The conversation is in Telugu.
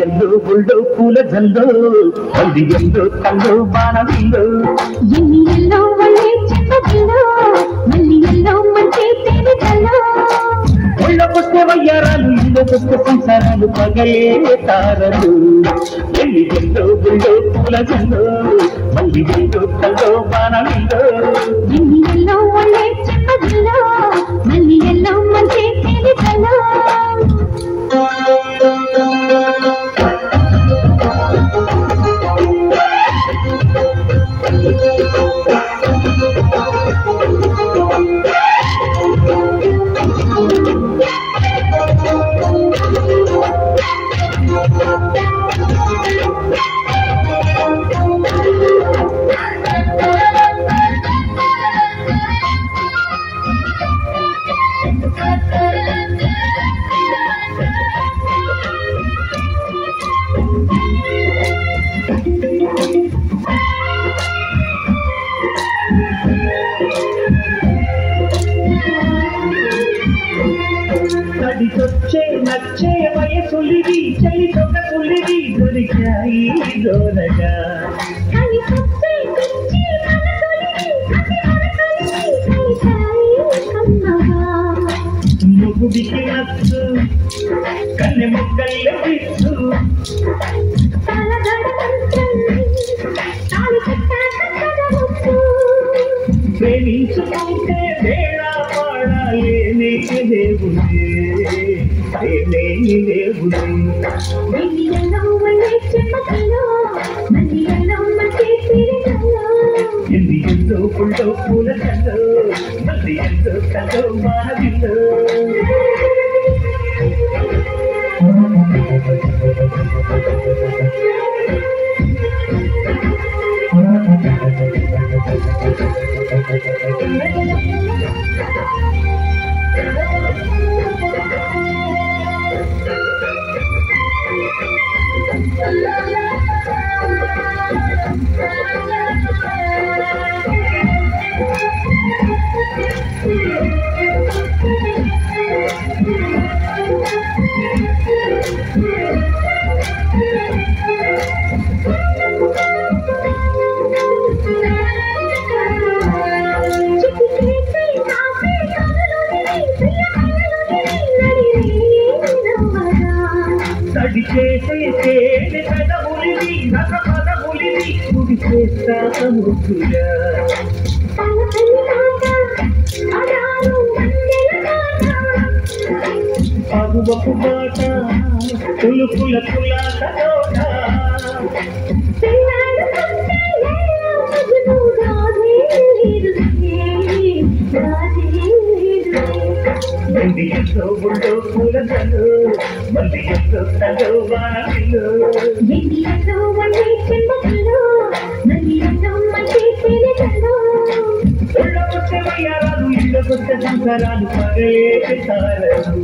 ఎల్లు గుళ్ళో పూల జల్లు అది ఎల్లు కళ్ళు బాణవిల్లు ఎన్ని ఎల్లో వల్లే చెప్పదిల్లో మళ్ళీ ఎల్లో మంచి తేలికల్లో ఒళ్ళకొస్తే వయ్యారాలు ఇళ్ళకొస్తే సంసారాలు పగలే తారలు ఎల్లి ఎల్లు గుళ్ళో పూల జల్లు మళ్ళీ ఎల్లు కళ్ళు బాణవిల్లు ఎన్ని ఎల్లో వల్లే చెప్పదిల్లో మళ్ళీ ఎల్లో మంచి తేలికల్లో నడిచొచ్చే నచ్చే వయసులిది చలి సొగసులిది దొరికాయి దోరగా నువ్వుడికి నచ్చు కన్నె ముక్కల్ల పిచ్చు ప్రేమించుకుంటే వేళ పాడాలేనే దేవుడే దేవుడే ఎన్ని ఎంతో పుల్లో పూల కల్లో మళ్ళీ ఎంతో కల్లో మాదిలో తడి చేసే తేనె పెదవులిది రస పదవులిది గుడి చేస్తాముగా పరువపు మాట పులుపుల పులాటోట ఎన్ని ఎంతో గుళ్ళో పూల జల్లు మళ్ళీ ఎంతో కల్లో వానవిల్లు ఎన్ని ఎల్లో వల్లే చెప్పదిల్లో మళ్ళీ ఎల్లో మంచి తేలికల్లో ఒళ్ళకొస్తే వయ్యారాలు ఇళ్ళకొస్తే సంసారాలు పగలే తారలు